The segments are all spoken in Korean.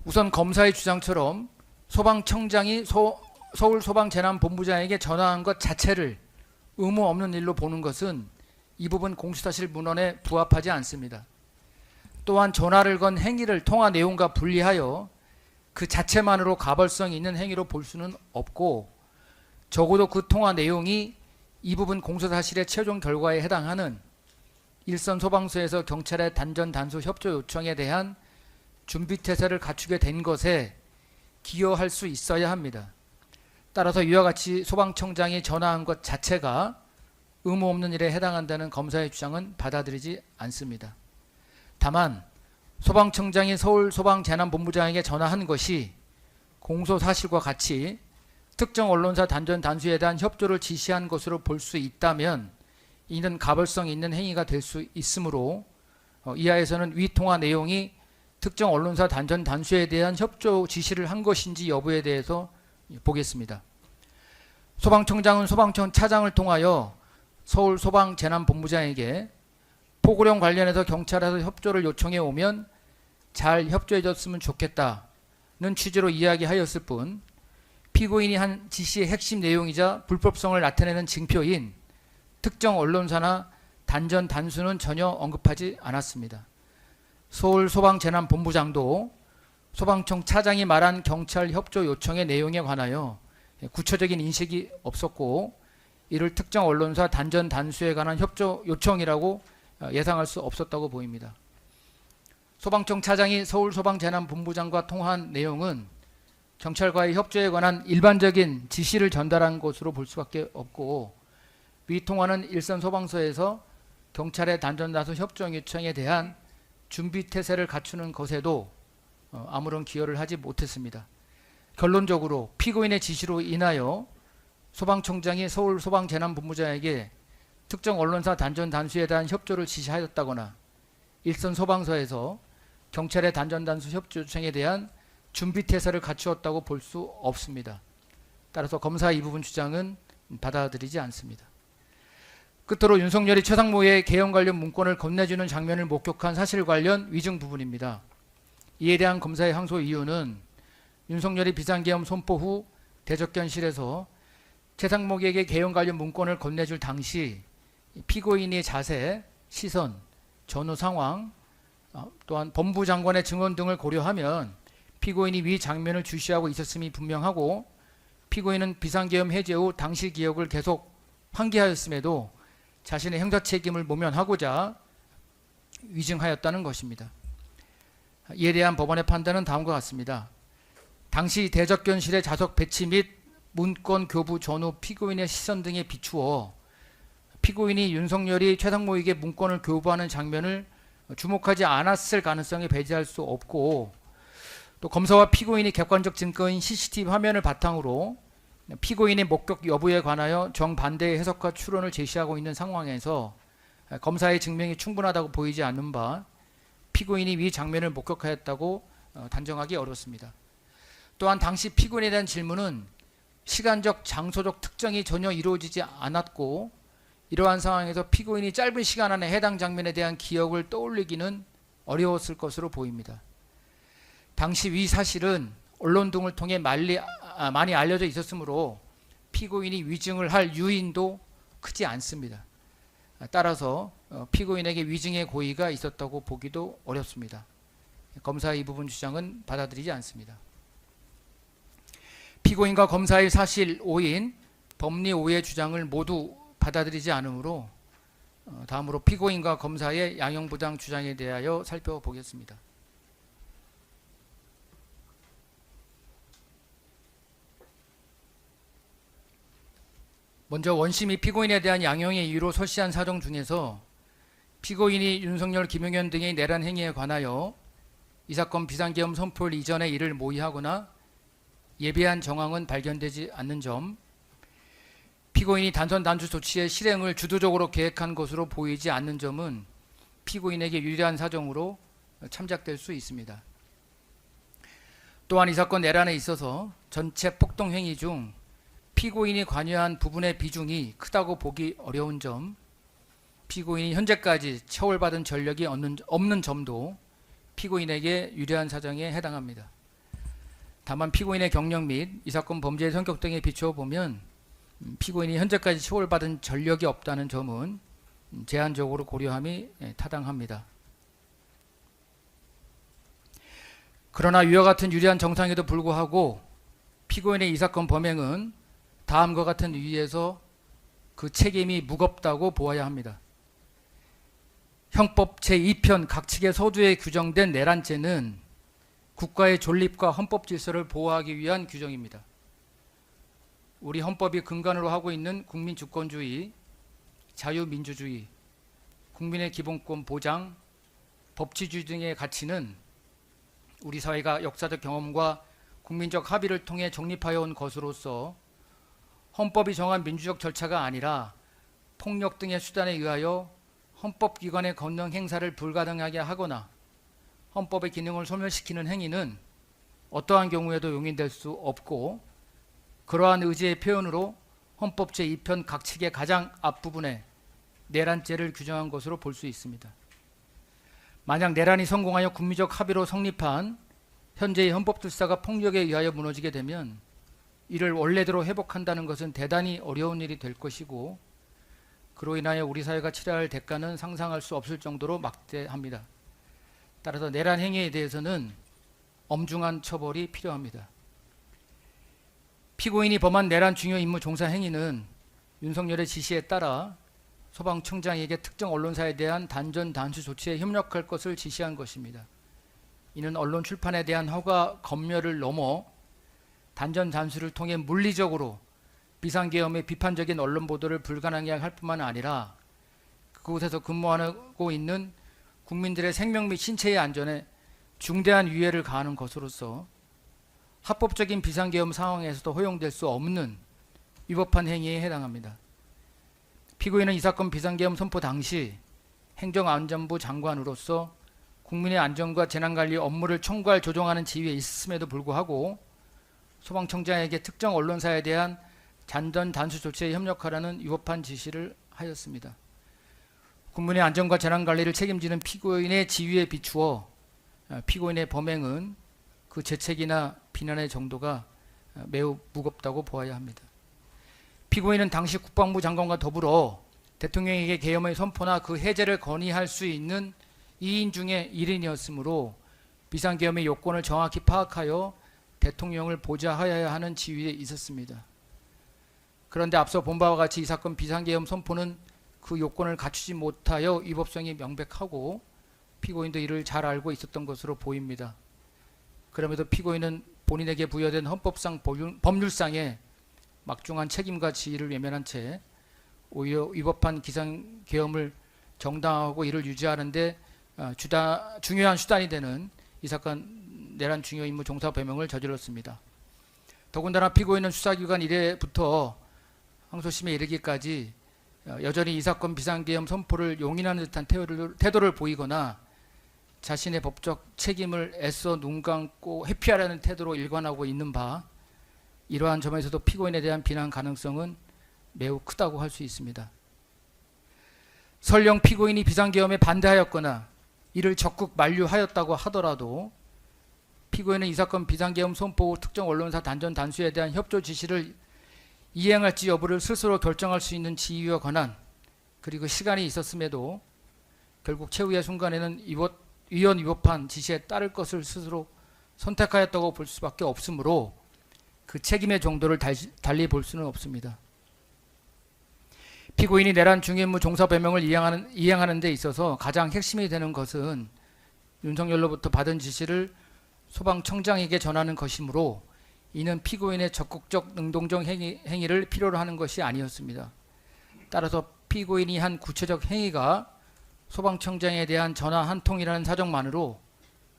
우선 검사의 주장처럼 소방청장이 서울소방재난본부장에게 전화한 것 자체를 의무 없는 일로 보는 것은 이 부분 공수사실 문헌에 부합하지 않습니다. 또한 전화를 건 행위를 통화 내용과 분리하여 그 자체만으로 가벌성이 있는 행위로 볼 수는 없고, 적어도 그 통화 내용이 이 부분 공수사실의 최종 결과에 해당하는 일선 소방서에서 경찰의 단전 단수 협조 요청에 대한 준비태세를 갖추게 된 것에 기여할 수 있어야 합니다. 따라서 이와 같이 소방청장이 전화한 것 자체가 의무 없는 일에 해당한다는 검사의 주장은 받아들이지 않습니다. 다만 소방청장이 서울소방재난본부장에게 전화한 것이 공소사실과 같이 특정 언론사 단전 단수에 대한 협조를 지시한 것으로 볼 수 있다면 이는 가벌성이 있는 행위가 될 수 있으므로 이하에서는 위 통화 내용이 특정 언론사 단전 단수에 대한 협조 지시를 한 것인지 여부에 대해서 보겠습니다. 소방청장은 소방청 차장을 통하여 서울소방재난본부장에게 포고령 관련해서 경찰에서 협조를 요청해 오면 잘 협조해 줬으면 좋겠다는 취지로 이야기하였을 뿐, 피고인이 한 지시의 핵심 내용이자 불법성을 나타내는 징표인 특정 언론사나 단전 단수는 전혀 언급하지 않았습니다. 서울소방재난본부장도 소방청 차장이 말한 경찰 협조 요청의 내용에 관하여 구체적인 인식이 없었고, 이를 특정 언론사 단전 단수에 관한 협조 요청이라고 예상할 수 없었다고 보입니다. 소방청 차장이 서울소방재난본부장과 통화한 내용은 경찰과의 협조에 관한 일반적인 지시를 전달한 것으로 볼 수밖에 없고, 위 통화는 일선 소방서에서 경찰의 단전 단수 협조 요청에 대한 준비태세를 갖추는 것에도 아무런 기여를 하지 못했습니다. 결론적으로 피고인의 지시로 인하여 소방청장이 서울소방재난본부장에게 특정 언론사 단전 단수에 대한 협조를 지시하였다거나 일선 소방서에서 경찰의 단전 단수 협조 요청에 대한 준비태세를 갖추었다고 볼 수 없습니다. 따라서 검사의 이 부분 주장은 받아들이지 않습니다. 끝으로 윤석열이 최상무의 개헌 관련 문건을 건네주는 장면을 목격한 사실 관련 위증 부분입니다. 이에 대한 검사의 항소 이유는 윤석열이 비상계엄 선포 후 대적견실에서 최상목에게 개헌 관련 문건을 건네줄 당시 피고인의 자세, 시선, 전후 상황, 또한 법무부 장관의 증언 등을 고려하면 피고인이 위 장면을 주시하고 있었음이 분명하고, 피고인은 비상계엄 해제 후 당시 기억을 계속 환기하였음에도 자신의 형사책임을 모면하고자 위증하였다는 것입니다. 이에 대한 법원의 판단은 다음과 같습니다. 당시 대적견실의 좌석 배치 및 문건 교부 전후 피고인의 시선 등에 비추어 피고인이 윤석열이 최상무에게 문건을 교부하는 장면을 주목하지 않았을 가능성이 배제할 수 없고, 또 검사와 피고인이 객관적 증거인 CCTV 화면을 바탕으로 피고인의 목격 여부에 관하여 정반대의 해석과 추론을 제시하고 있는 상황에서 검사의 증명이 충분하다고 보이지 않는 바 피고인이 위 장면을 목격하였다고 단정하기 어렵습니다. 또한 당시 피고인에 대한 질문은 시간적, 장소적 특정이 전혀 이루어지지 않았고, 이러한 상황에서 피고인이 짧은 시간 안에 해당 장면에 대한 기억을 떠올리기는 어려웠을 것으로 보입니다. 당시 위 사실은 언론 등을 통해 많이 알려져 있었으므로 피고인이 위증을 할 유인도 크지 않습니다. 따라서 피고인에게 위증의 고의가 있었다고 보기도 어렵습니다. 검사의 이 부분 주장은 받아들이지 않습니다. 피고인과 검사의 사실 오인, 법리 오해 주장을 모두 받아들이지 않으므로 다음으로 피고인과 검사의 양형부당 주장에 대하여 살펴보겠습니다. 먼저 원심이 피고인에 대한 양형의 이유로 설시한 사정 중에서 피고인이 윤석열, 김용현 등의 내란 행위에 관하여 이 사건 비상계엄 선포일 이전에 이를 모의하거나 예비한 정황은 발견되지 않는 점, 피고인이 단선 단수 조치의 실행을 주도적으로 계획한 것으로 보이지 않는 점은 피고인에게 유리한 사정으로 참작될 수 있습니다. 또한 이 사건 내란에 있어서 전체 폭동 행위 중 피고인이 관여한 부분의 비중이 크다고 보기 어려운 점, 피고인이 현재까지 처벌받은 전력이 없는 점도 피고인에게 유리한 사정에 해당합니다. 다만 피고인의 경력 및 이 사건 범죄의 성격 등에 비추어 보면 피고인이 현재까지 처벌받은 전력이 없다는 점은 제한적으로 고려함이 타당합니다. 그러나 위와 같은 유리한 정상에도 불구하고 피고인의 이 사건 범행은 다음과 같은 이유에서 그 책임이 무겁다고 보아야 합니다. 형법 제2편 각 측의 서두에 규정된 내란죄는 국가의 존립과 헌법 질서를 보호하기 위한 규정입니다. 우리 헌법이 근간으로 하고 있는 국민 주권주의, 자유민주주의, 국민의 기본권 보장, 법치주의 등의 가치는 우리 사회가 역사적 경험과 국민적 합의를 통해 정립하여 온 것으로서 헌법이 정한 민주적 절차가 아니라 폭력 등의 수단에 의하여 헌법기관의 권능 행사를 불가능하게 하거나 헌법의 기능을 소멸시키는 행위는 어떠한 경우에도 용인될 수 없고, 그러한 의지의 표현으로 헌법 제2편 각 측의 가장 앞부분에 내란죄를 규정한 것으로 볼 수 있습니다. 만약 내란이 성공하여 국민적 합의로 성립한 현재의 헌법질서가 폭력에 의하여 무너지게 되면 이를 원래대로 회복한다는 것은 대단히 어려운 일이 될 것이고, 그로 인하여 우리 사회가 치러야 할 대가는 상상할 수 없을 정도로 막대합니다. 따라서 내란 행위에 대해서는 엄중한 처벌이 필요합니다. 피고인이 범한 내란 중요 임무 종사 행위는 윤석열의 지시에 따라 소방청장에게 특정 언론사에 대한 단전 단수 조치에 협력할 것을 지시한 것입니다. 이는 언론 출판에 대한 허가 검열을 넘어 단전 단수를 통해 물리적으로 비상계엄의 비판적인 언론 보도를 불가능하게 할 뿐만 아니라 그곳에서 근무하고 있는 국민들의 생명 및 신체의 안전에 중대한 위해를 가하는 것으로서 합법적인 비상계엄 상황에서도 허용될 수 없는 위법한 행위에 해당합니다. 피고인은 이 사건 비상계엄 선포 당시 행정안전부 장관으로서 국민의 안전과 재난관리 업무를 총괄 조정하는 지위에 있음에도 불구하고 소방청장에게 특정 언론사에 대한 단전 단수 조치에 협력하라는 위법한 지시를 하였습니다. 국민의 안전과 재난관리를 책임지는 피고인의 지위에 비추어 피고인의 범행은 그 죄책이나 비난의 정도가 매우 무겁다고 보아야 합니다. 피고인은 당시 국방부 장관과 더불어 대통령에게 계엄의 선포나 그 해제를 건의할 수 있는 2인 중에 1인이었으므로 비상계엄의 요건을 정확히 파악하여 대통령을 보좌하여야 하는 지위에 있었습니다. 그런데 앞서 본 바와 같이 이 사건 비상계엄 선포는 그 요건을 갖추지 못하여 위법성이 명백하고 피고인도 이를 잘 알고 있었던 것으로 보입니다. 그럼에도 피고인은 본인에게 부여된 헌법상 법률상의 막중한 책임과 지위를 외면한 채 오히려 위법한 비상계엄을 정당화하고 이를 유지하는 데 중요한 수단이 되는 이 사건 내란 중요 임무 종사 범행을 저질렀습니다. 더군다나 피고인은 수사기관 이래부터 항소심에 이르기까지 여전히 이 사건 비상계엄 선포를 용인하는 듯한 태도를 보이거나 자신의 법적 책임을 애써 눈 감고 회피하려는 태도로 일관하고 있는 바, 이러한 점에서도 피고인에 대한 비난 가능성은 매우 크다고 할 수 있습니다. 설령 피고인이 비상계엄에 반대하였거나 이를 적극 만류하였다고 하더라도 피고인은 이 사건 비상계엄 선포 특정 언론사 단전 단수에 대한 협조 지시를 이행할지 여부를 스스로 결정할 수 있는 지위와 권한, 그리고 시간이 있었음에도 결국 최후의 순간에는 위헌 위법한 지시에 따를 것을 스스로 선택하였다고 볼 수밖에 없으므로 그 책임의 정도를 달리 볼 수는 없습니다. 피고인이 내란 중임무 종사 범행을 이행하는 데 있어서 가장 핵심이 되는 것은 윤석열로부터 받은 지시를 소방청장에게 전하는 것이므로 이는 피고인의 적극적 능동적 행위를 필요로 하는 것이 아니었습니다. 따라서 피고인이 한 구체적 행위가 소방청장에 대한 전화 한 통이라는 사정만으로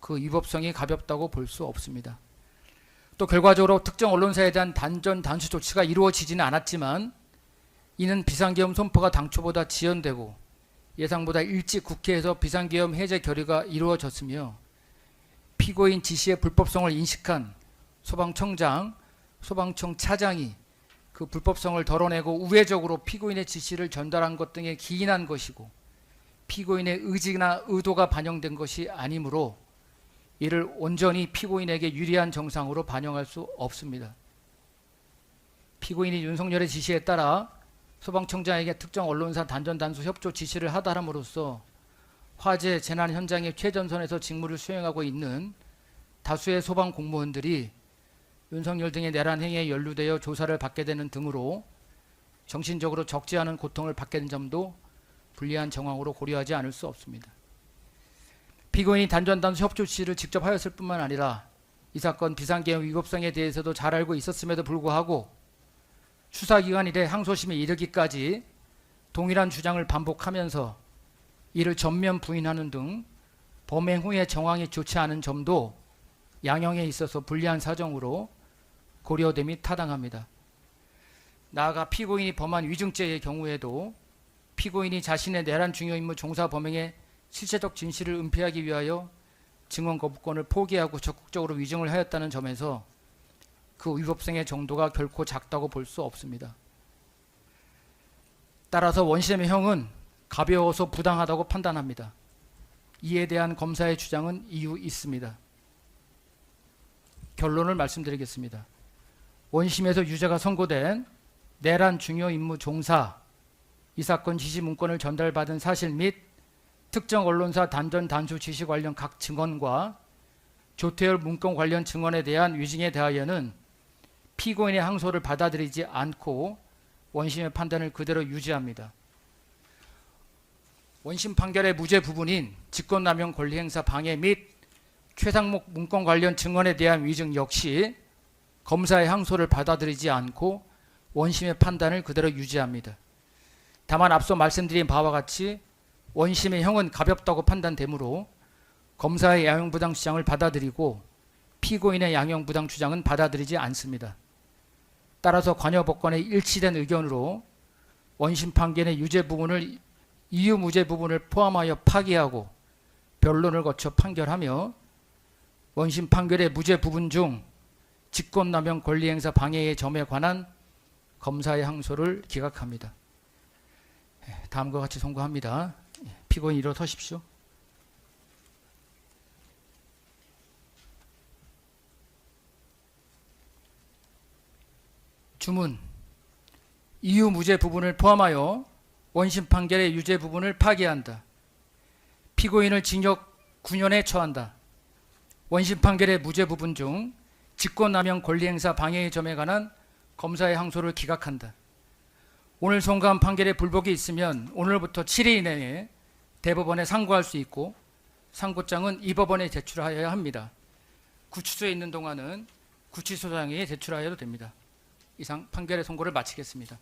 그 위법성이 가볍다고 볼 수 없습니다. 또 결과적으로 특정 언론사에 대한 단전 단수 조치가 이루어지지는 않았지만 이는 비상계엄 선포가 당초보다 지연되고 예상보다 일찍 국회에서 비상계엄 해제 결의가 이루어졌으며 피고인 지시의 불법성을 인식한 소방청장, 소방청 차장이 그 불법성을 덜어내고 우회적으로 피고인의 지시를 전달한 것 등에 기인한 것이고 피고인의 의지나 의도가 반영된 것이 아니므로 이를 온전히 피고인에게 유리한 정상으로 반영할 수 없습니다. 피고인이 윤석열의 지시에 따라 소방청장에게 특정 언론사 단전 단수 협조 지시를 하다함으로써 화재 재난 현장의 최전선에서 직무를 수행하고 있는 다수의 소방 공무원들이 윤석열 등의 내란 행위에 연루되어 조사를 받게 되는 등으로 정신적으로 적지 않은 고통을 받게 된 점도 불리한 정황으로 고려하지 않을 수 없습니다. 피고인이 단전 단수 협조 지시를 직접 하였을 뿐만 아니라 이 사건 비상계엄 위법성에 대해서도 잘 알고 있었음에도 불구하고 수사기관 이래 항소심에 이르기까지 동일한 주장을 반복하면서 이를 전면 부인하는 등 범행 후의 정황이 좋지 않은 점도 양형에 있어서 불리한 사정으로 고려됨이 타당합니다. 나아가 피고인이 범한 위증죄의 경우에도 피고인이 자신의 내란 중요 임무 종사 범행의 실체적 진실을 은폐하기 위하여 증언 거부권을 포기하고 적극적으로 위증을 하였다는 점에서 그 위법성의 정도가 결코 작다고 볼 수 없습니다. 따라서 원심의 형은 가벼워서 부당하다고 판단합니다. 이에 대한 검사의 주장은 이유 있습니다. 결론을 말씀드리겠습니다. 원심에서 유죄가 선고된 내란 중요 임무 종사, 이 사건 지시 문건을 전달받은 사실 및 특정 언론사 단전 단수 지시 관련 각 증언과 조태열 문건 관련 증언에 대한 위증에 대하여는 피고인의 항소를 받아들이지 않고 원심의 판단을 그대로 유지합니다. 원심 판결의 무죄 부분인 직권남용 권리행사 방해 및 최상목 문건 관련 증언에 대한 위증 역시 검사의 항소를 받아들이지 않고 원심의 판단을 그대로 유지합니다. 다만 앞서 말씀드린 바와 같이 원심의 형은 가볍다고 판단되므로 검사의 양형부당 주장을 받아들이고 피고인의 양형부당 주장은 받아들이지 않습니다. 따라서 관여 법관의 일치된 의견으로 원심 판결의 유죄 부분을 이유 무죄 부분을 포함하여 파기하고 변론을 거쳐 판결하며 원심 판결의 무죄 부분 중 직권남용 권리행사 방해의 점에 관한 검사의 항소를 기각합니다. 다음과 같이 선고합니다. 피고인 일어서십시오. 주문. 이유 무죄 부분을 포함하여 원심 판결의 유죄 부분을 파기한다. 피고인을 징역 9년에 처한다. 원심 판결의 무죄 부분 중 직권남용 권리행사 방해의 점에 관한 검사의 항소를 기각한다. 오늘 선고한 판결에 불복이 있으면 오늘부터 7일 이내에 대법원에 상고할 수 있고 상고장은 이 법원에 제출하여야 합니다. 구치소에 있는 동안은 구치소장에 제출하여도 됩니다. 이상 판결의 선고를 마치겠습니다.